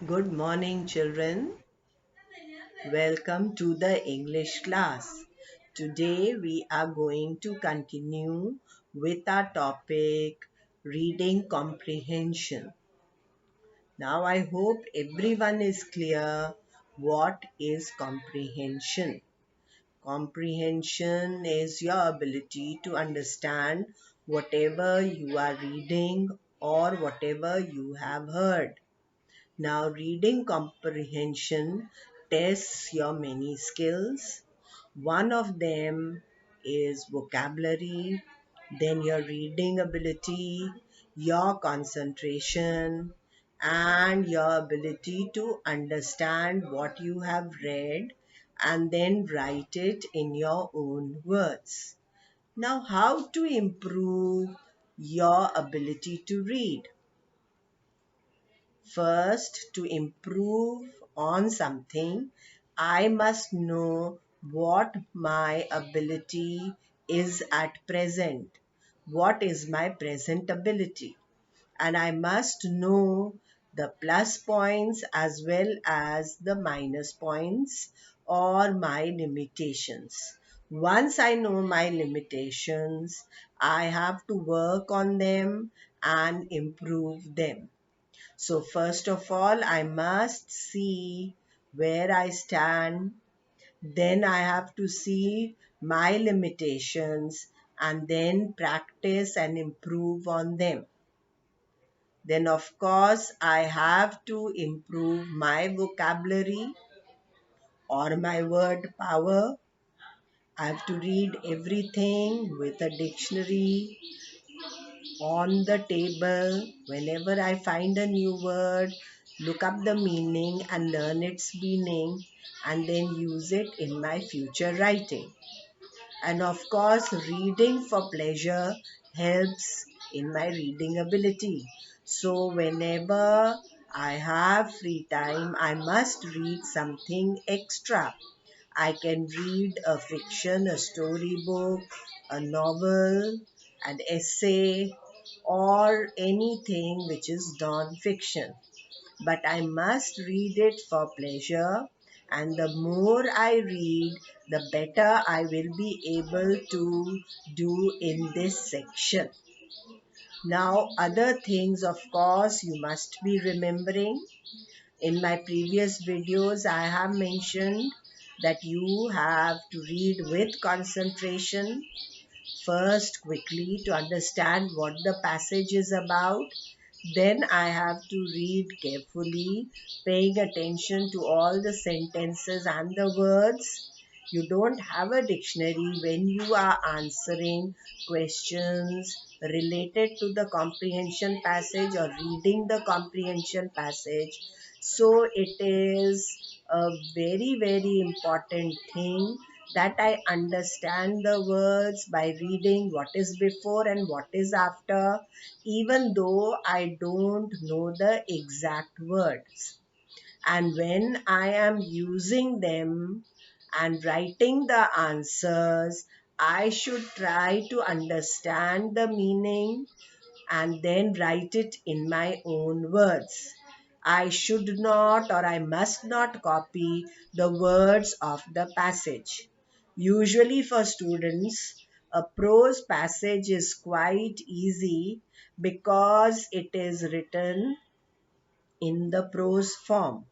Good morning, children. Welcome to the English class. Today we are going to continue with our topic reading comprehension. Now I hope everyone is clear what is comprehension. Comprehension is your ability to understand whatever you are reading or whatever you have heard. Now, reading comprehension tests your many skills. One of them is vocabulary, then your reading ability, your concentration, and your ability to understand what you have read and then write it in your own words. Now, how to improve your ability to read? First, to improve on something, I must know what my ability is at present. What is my present ability? And I must know the plus points as well as the minus points or my limitations. Once I know my limitations, I have to work on them and improve them. So, first of all, I must see where I stand. Then I have to see my limitations and then practice and improve on them. Then, of course, I have to improve my vocabulary or my word power. I have to read everything with a dictionary on the table. Whenever I find a new word, look up the meaning and learn its meaning and then use it in my future writing. And of course, reading for pleasure helps in my reading ability. So, whenever I have free time, I must read something extra. I can read a fiction, a storybook, a novel, an essay, or anything which is non-fiction. But I must read it for pleasure, and the more I read, the better I will be able to do in this section. Now, other things, of course, you must be remembering. In my previous videos, I have mentioned that you have to read with concentration. First, quickly to understand what the passage is about. Then I have to read carefully, paying attention to all the sentences and the words. You don't have a dictionary when you are answering questions related to the comprehension passage or reading the comprehension passage. So it is a very, very important thing that I understand the words by reading what is before and what is after, even though I don't know the exact words. And when I am using them and writing the answers, I should try to understand the meaning and then write it in my own words. I should not or I must not copy the words of the passage. Usually, for students, a prose passage is quite easy because it is written in the prose form.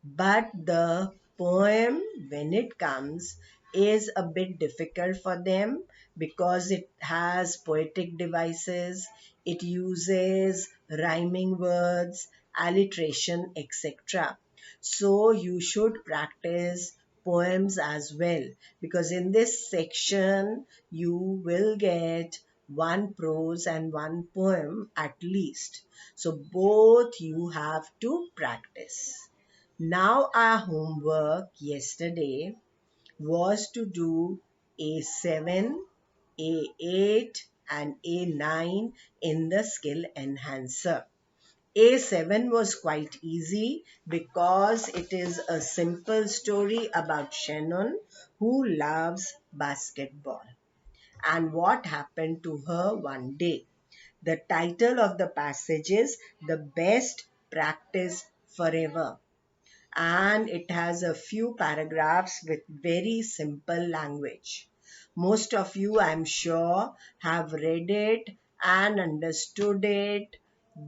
But the poem, when it comes, is a bit difficult for them because it has poetic devices, it uses rhyming words, alliteration, etc. So you should practice poems as well, because in this section you will get one prose and one poem at least. So both you have to practice. Now our homework yesterday was to do A7, A8 and A9 in the skill enhancer. A7 was quite easy because it is a simple story about Shannon who loves basketball and what happened to her one day. The title of the passage is The Best Practice forever. And it has a few paragraphs with very simple language. Most of you, I'm sure, have read it and understood it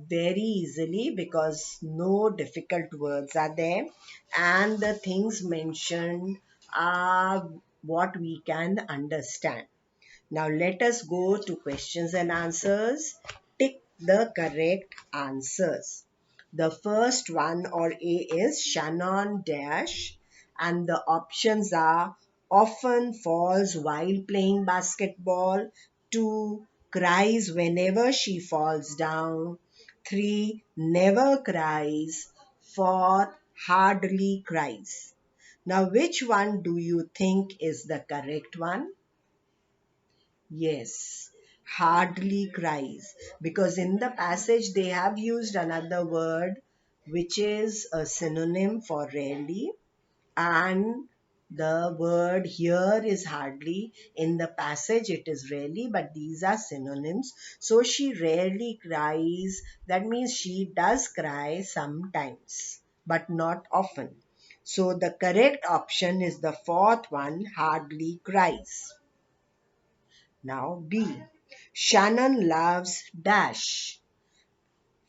very easily because no difficult words are there, and the things mentioned are what we can understand. Now let us go to questions and answers. Tick the correct answers. The first one, or A, is Shannon dash, and the options are often falls while playing basketball. 2, cries whenever she falls down. 3, never cries. 4, hardly cries. Now which one do you think is the correct one? Yes, hardly cries. Because in the passage they have used another word which is a synonym for rarely, and the word here is hardly. In the passage it is rarely, but these are synonyms. So she rarely cries. That means she does cry sometimes, but not often. So the correct option is the fourth one, hardly cries. Now B. Shannon loves dash.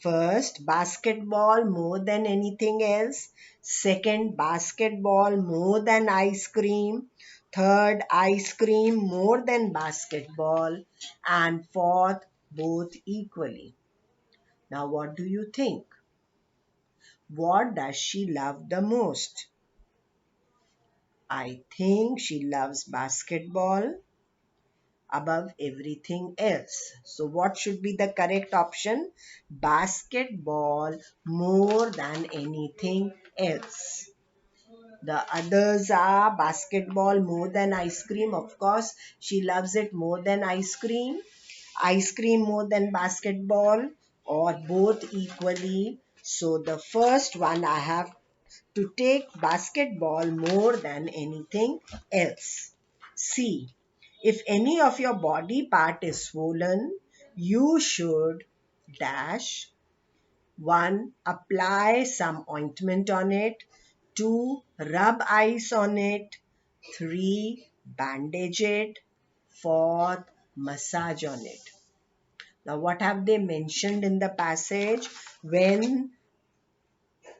First, basketball more than anything else. Second, basketball more than ice cream. Third, ice cream more than basketball. And fourth, both equally. Now, what do you think? What does she love the most? I think she loves basketball above everything else. So what should be the correct option? Basketball more than anything else. The others are basketball more than ice cream. Of course, she loves it more than ice cream more than basketball, or both equally. So the first one, I have to take basketball more than anything else. C. If any of your body part is swollen, you should dash. 1. Apply some ointment on it. 2. Rub ice on it. 3. Bandage it. 4. Massage on it. Now, what have they mentioned in the passage? When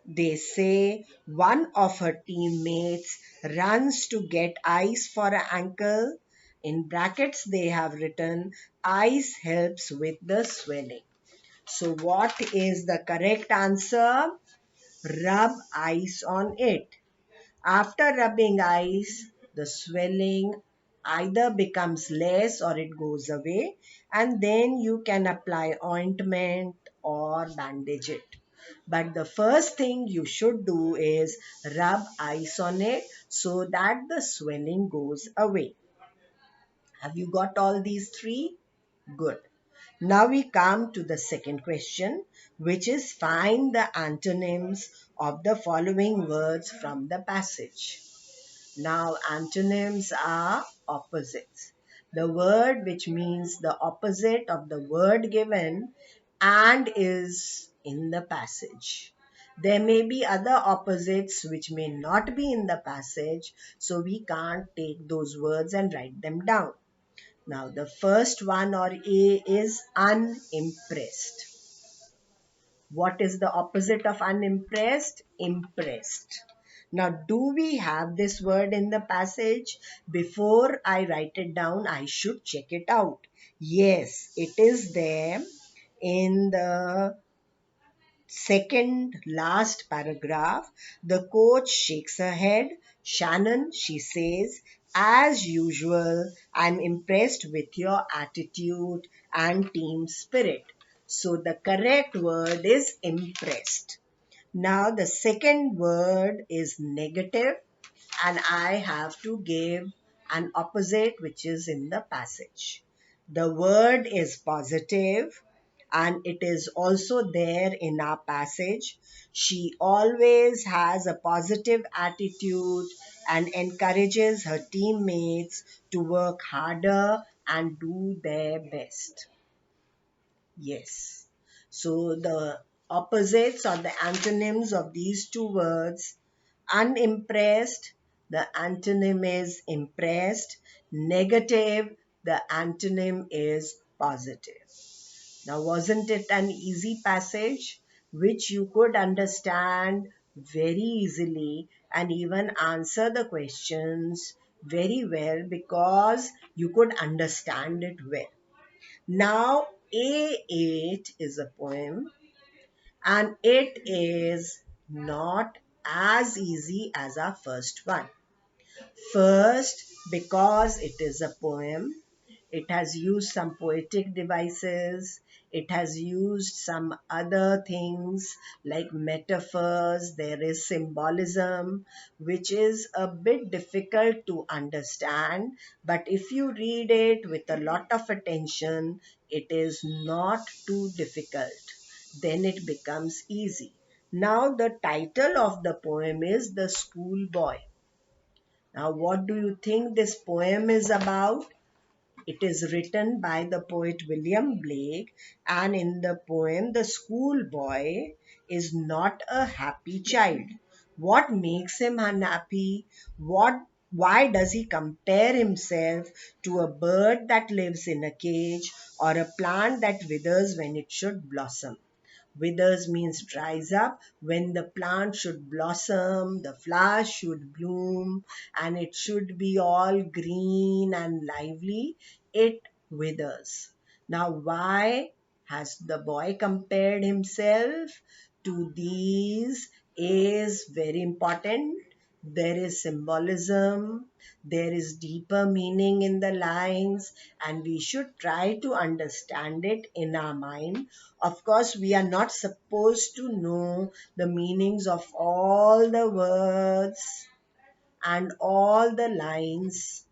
they say one of her teammates runs to get ice for an ankle. In brackets, they have written ice helps with the swelling. So, what is the correct answer? Rub ice on it. After rubbing ice, the swelling either becomes less or it goes away, and then you can apply ointment or bandage it. But the first thing you should do is rub ice on it so that the swelling goes away. Have you got all these three? Good. Now we come to the second question, which is find the antonyms of the following words from the passage. Now, antonyms are opposites. The word which means the opposite of the word given and is in the passage. There may be other opposites which may not be in the passage, so we can't take those words and write them down. Now, the first one, or A, is unimpressed. What is the opposite of unimpressed? Impressed. Now, do we have this word in the passage? Before I write it down, I should check it out. Yes, it is there in the second last paragraph. The coach shakes her head. Shannon, she says, as usual, I'm impressed with your attitude and team spirit. So the correct word is impressed. Now the second word is negative, and I have to give an opposite which is in the passage. The word is positive, and it is also there in our passage. She always has a positive attitude and encourages her teammates to work harder and do their best. Yes. So the opposites or the antonyms of these two words. Unimpressed, the antonym is impressed. Negative, the antonym is positive. Now, wasn't it an easy passage which you could understand very easily and even answer the questions very well because you could understand it well? Now, A8 is a poem and it is not as easy as our first one. First, because it is a poem, it has used some poetic devices, it has used some other things like metaphors, there is symbolism, which is a bit difficult to understand. But if you read it with a lot of attention, it is not too difficult. Then it becomes easy. Now, the title of the poem is The Schoolboy. Now, what do you think this poem is about? It is written by the poet William Blake, and in the poem, the schoolboy is not a happy child. What makes him unhappy? Why does he compare himself to a bird that lives in a cage or a plant that withers when it should blossom? Withers means dries up. When the plant should blossom, the flowers should bloom, and it should be all green and lively, it withers. Now, why has the boy compared himself to these is very important. There is symbolism, there is deeper meaning in the lines, and we should try to understand it in our mind. Of course, we are not supposed to know the meanings of all the words and all the lines,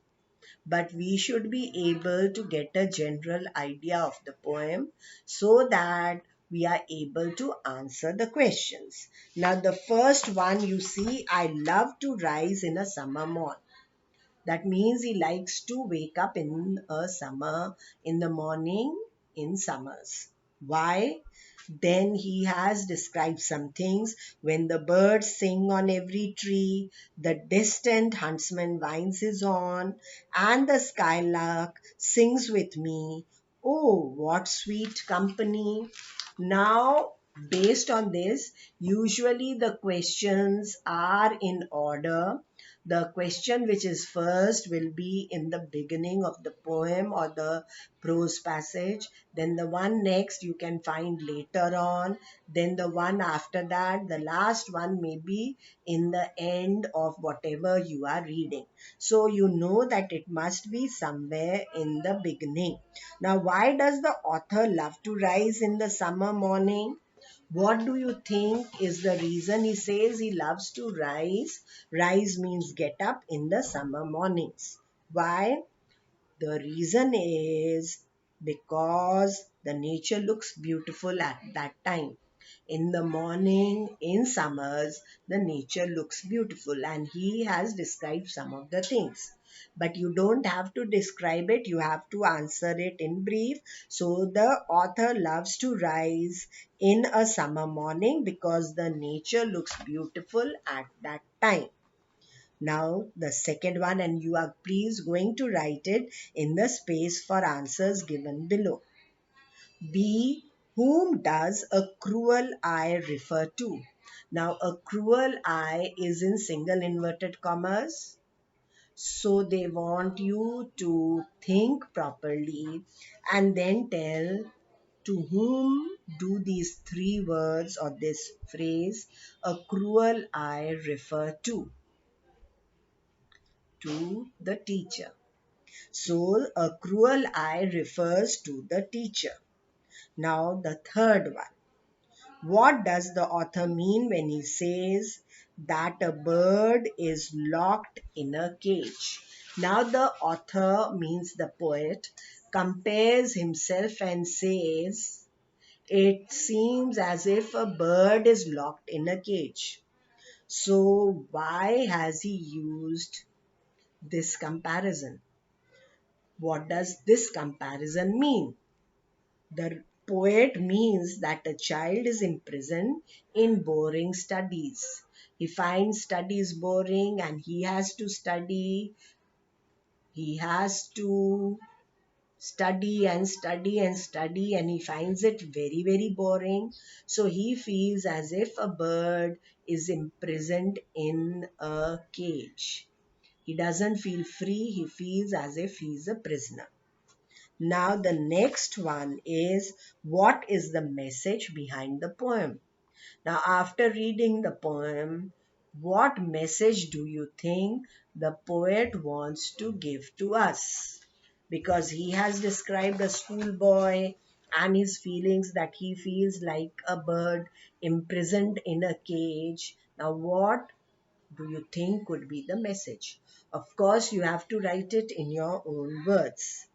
but we should be able to get a general idea of the poem so that we are able to answer the questions. Now, the first one you see, I love to rise in a summer morn. That means he likes to wake up in a summer, in the morning in summers. Why? Then he has described some things. When the birds sing on every tree, the distant huntsman winds his horn, and the skylark sings with me. Oh, what sweet company! Now, based on this, usually the questions are in order. The question which is first will be in the beginning of the poem or the prose passage. Then the one next you can find later on. Then the one after that, the last one may be in the end of whatever you are reading. So you know that it must be somewhere in the beginning. Now, why does the author love to rise in the summer morning? What do you think is the reason he says he loves to rise? Rise means get up in the summer mornings. Why? The reason is because the nature looks beautiful at that time. In the morning, in summers, the nature looks beautiful, and he has described some of the things. But you don't have to describe it, you have to answer it in brief. So, the author loves to rise in a summer morning because the nature looks beautiful at that time. Now, the second one, and you are please going to write it in the space for answers given below. B. Whom does a cruel eye refer to? Now, a cruel eye is in single inverted commas. So, they want you to think properly and then tell to whom do these three words or this phrase, a cruel eye, refer to? To the teacher. So, a cruel eye refers to the teacher. Now, the third one. What does the author mean when he says that a bird is locked in a cage? Now, the author means the poet compares himself and says, it seems as if a bird is locked in a cage. So, why has he used this comparison? What does this comparison mean? The poet means that a child is imprisoned in boring studies. He finds studies boring and he has to study and study and study, and he finds it very, very boring. So he feels as if a bird is imprisoned in a cage. He doesn't feel free, he feels as if he's a prisoner. Now, the next one is, what is the message behind the poem? Now, after reading the poem, what message do you think the poet wants to give to us? Because he has described a schoolboy and his feelings, that he feels like a bird imprisoned in a cage. Now, what do you think could be the message? Of course, you have to write it in your own words.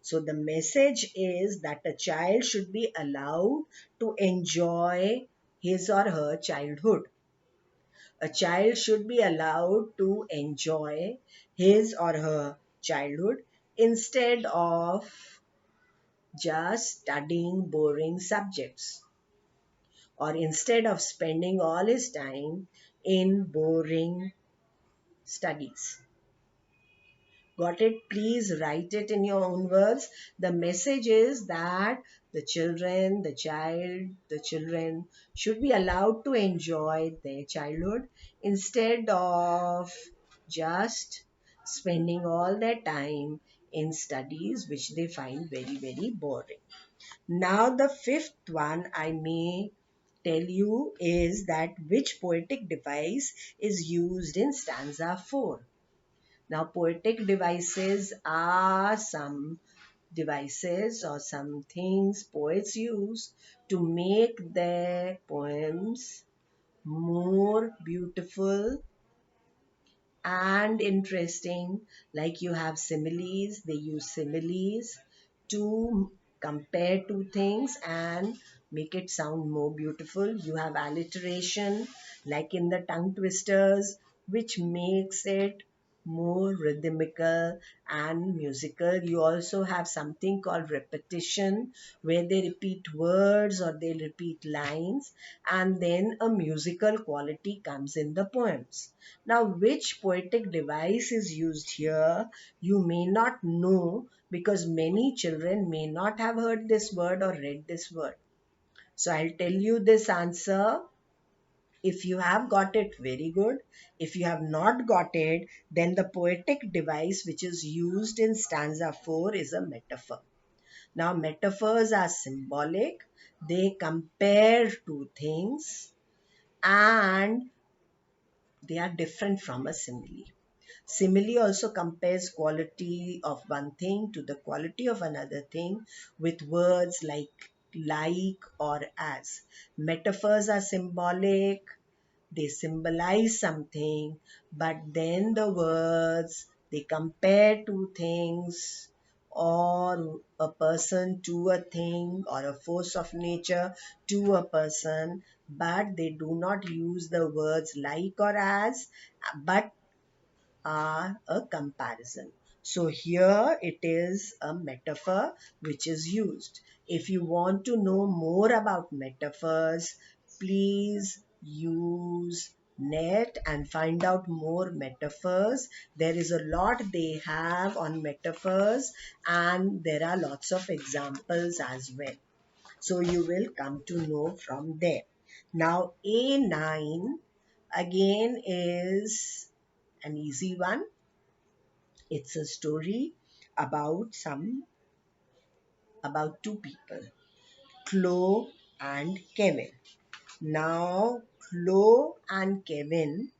So the message is that a child should be allowed to enjoy his or her childhood. A child should be allowed to enjoy his or her childhood instead of just studying boring subjects, or instead of spending all his time in boring studies. Got it? Please write it in your own words. The message is that the children should be allowed to enjoy their childhood instead of just spending all their time in studies which they find very, very boring. Now, the fifth one I may tell you is that which poetic device is used in stanza 4. Now, poetic devices are some devices or some things poets use to make their poems more beautiful and interesting. Like, you have similes, they use similes to compare two things and make it sound more beautiful. You have alliteration, like in the tongue twisters, which makes it more rhythmical and musical. You also have something called repetition, where they repeat words or they repeat lines, and then a musical quality comes in the poems. Now, which poetic device is used here, you may not know, because many children may not have heard this word or read this word. So I'll tell you this answer. If you have got it, very good. If you have not got it, then the poetic device which is used in stanza 4 is a metaphor. Now, metaphors are symbolic, they compare two things, and they are different from a simile. Simile also compares quality of one thing to the quality of another thing with words like or as. Metaphors are symbolic, they symbolize something, but then the words, they compare two things, or a person to a thing, or a force of nature to a person, but they do not use the words like or as, but are a comparison. So here it is a metaphor which is used. If you want to know more about metaphors, please use net and find out more metaphors. There is a lot they have on metaphors, and there are lots of examples as well. So you will come to know from there. Now, A9 again is an easy one. It's a story about about two people, Chloe and Kevin. Now, Chloe and Kevin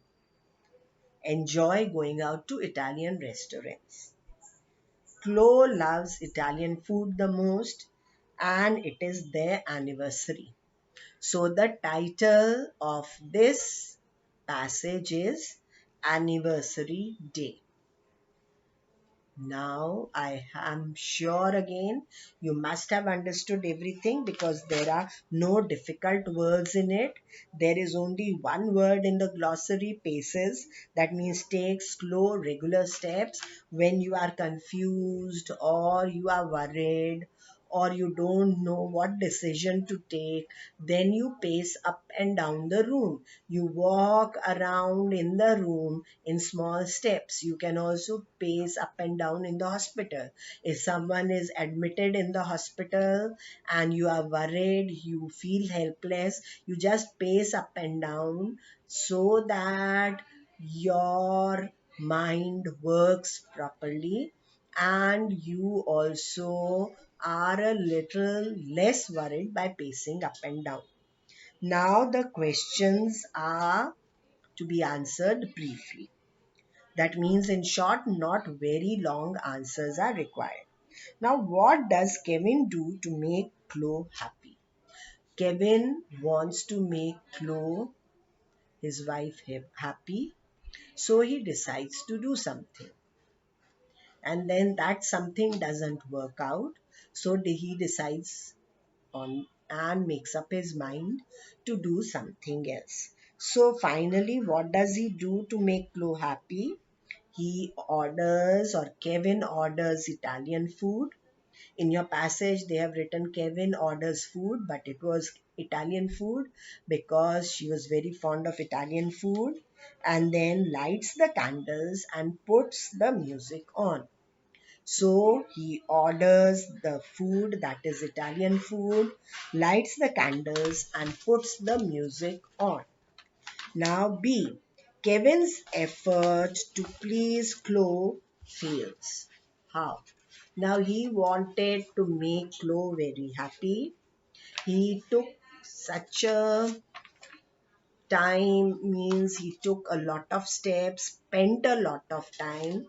enjoy going out to Italian restaurants. Chloe loves Italian food the most, and it is their anniversary. So the title of this passage is Anniversary Day. Now, I am sure again you must have understood everything, because there are no difficult words in it. There is only one word in the glossary, paces. That means take slow, regular steps when you are confused or you are worried or you don't know what decision to take, then you pace up and down the room. You walk around in the room in small steps. You can also pace up and down in the hospital. If someone is admitted in the hospital and you are worried, you feel helpless, you just pace up and down so that your mind works properly, and you also are a little less worried by pacing up and down. Now, the questions are to be answered briefly. That means, in short, not very long answers are required. Now, what does Kevin do to make Chloe happy? Kevin wants to make Chloe, his wife, happy, so he decides to do something. And then that something doesn't work out, so he decides on and makes up his mind to do something else. So finally, what does he do to make Chloe happy? He orders, or Kevin orders, Italian food. In your passage, they have written Kevin orders food, but it was Italian food because she was very fond of Italian food, and then lights the candles and puts the music on. So he orders the food, that is Italian food, lights the candles, and puts the music on. Now, B. Kevin's effort to please Chloe fails. How? Now, he wanted to make Chloe very happy. He took such a time, means he took a lot of steps, spent a lot of time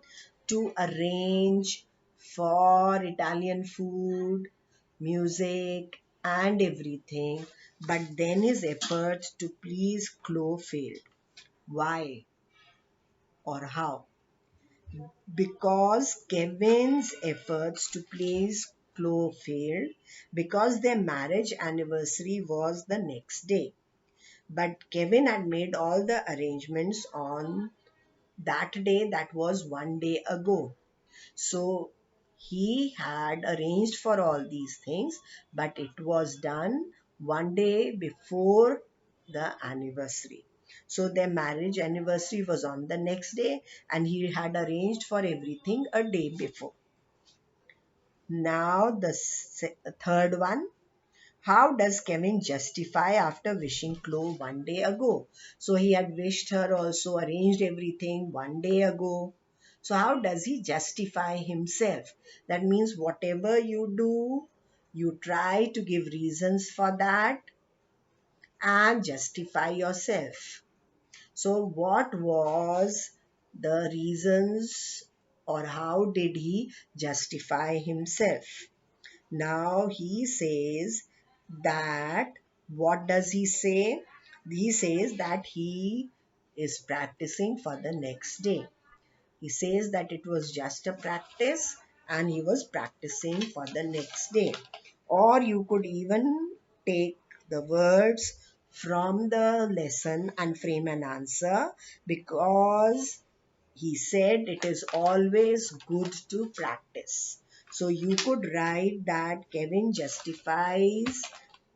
to arrange for Italian food, music, and everything. But then his efforts to please Chloe failed. Why or how? Because Kevin's efforts to please Chloe failed because their marriage anniversary was the next day. But Kevin had made all the arrangements on that day, that was one day ago. So he had arranged for all these things, but it was done one day before the anniversary. So their marriage anniversary was on the next day, and he had arranged for everything a day before. Now, the third one. How does Kevin justify after wishing Chloe one day ago? So he had wished her, also arranged everything one day ago. So how does he justify himself? That means whatever you do, you try to give reasons for that and justify yourself. So what was the reasons, or how did he justify himself? Now he says that, what does he say? He says that he is practicing for the next day. He says that it was just a practice and he was practicing for the next day. Or you could even take the words from the lesson and frame an answer, because he said it is always good to practice. So you could write that Kevin justifies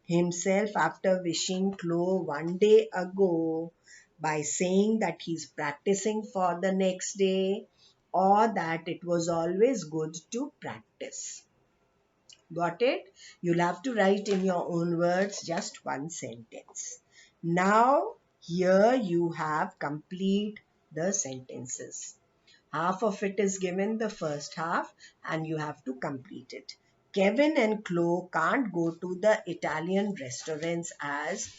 himself after wishing Chloe one day ago by saying that he's practicing for the next day, or that it was always good to practice. Got it? You'll have to write in your own words just one sentence. Now, here you have complete the sentences. Half of it is given, the first half, and you have to complete it. Kevin and Chloe can't go to the Italian restaurants, as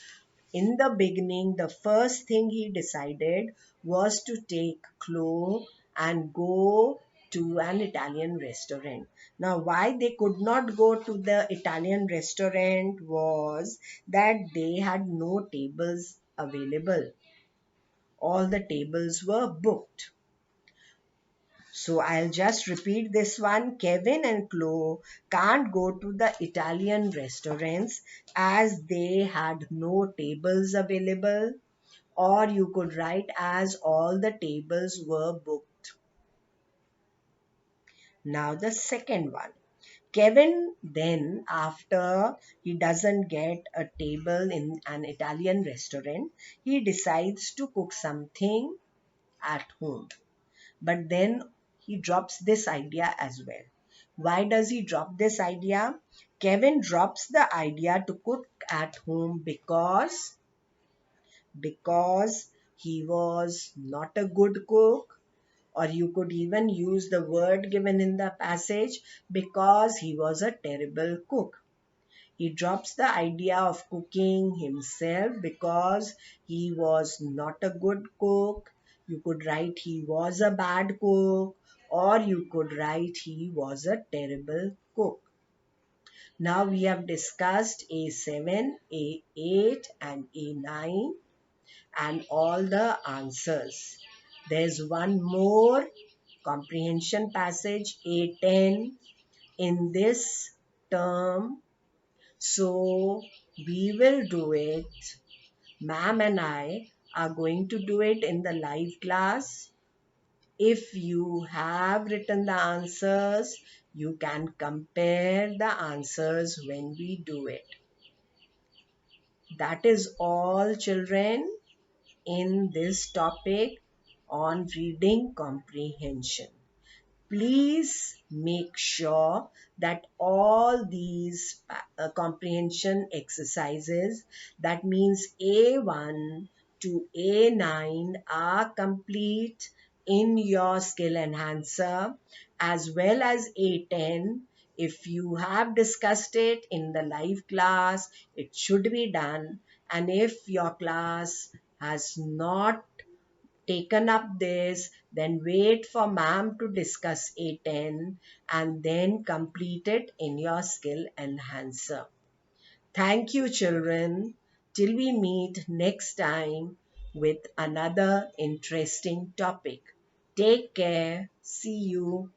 in the beginning, the first thing he decided was to take Chloe and go to an Italian restaurant. Now, why they could not go to the Italian restaurant was that they had no tables available. All the tables were booked. So I'll just repeat this one. Kevin and Chloe can't go to the Italian restaurants as they had no tables available, or you could write as all the tables were booked. Now the second one. Kevin then, after he doesn't get a table in an Italian restaurant, he decides to cook something at home. But then he drops this idea as well. Why does he drop this idea? Kevin drops the idea to cook at home because he was not a good cook, or you could even use the word given in the passage, because he was a terrible cook. He drops the idea of cooking himself because he was not a good cook. You could write he was a bad cook, or you could write he was a terrible cook. Now we have discussed A7, A8, and A9 and all the answers. There's one more comprehension passage, A10, in this term. So we will do it. Ma'am and I are going to do it in the live class. If you have written the answers, you can compare the answers when we do it. That is all, children, in this topic on reading comprehension. Please make sure that all these comprehension exercises, that means A1 to A9, are complete in your skill enhancer, as well as A10. If you have discussed it in the live class, it should be done. And if your class has not taken up this, then wait for ma'am to discuss A10 and then complete it in your skill enhancer. Thank you, children. Till we meet next time with another interesting topic. Take care. See you.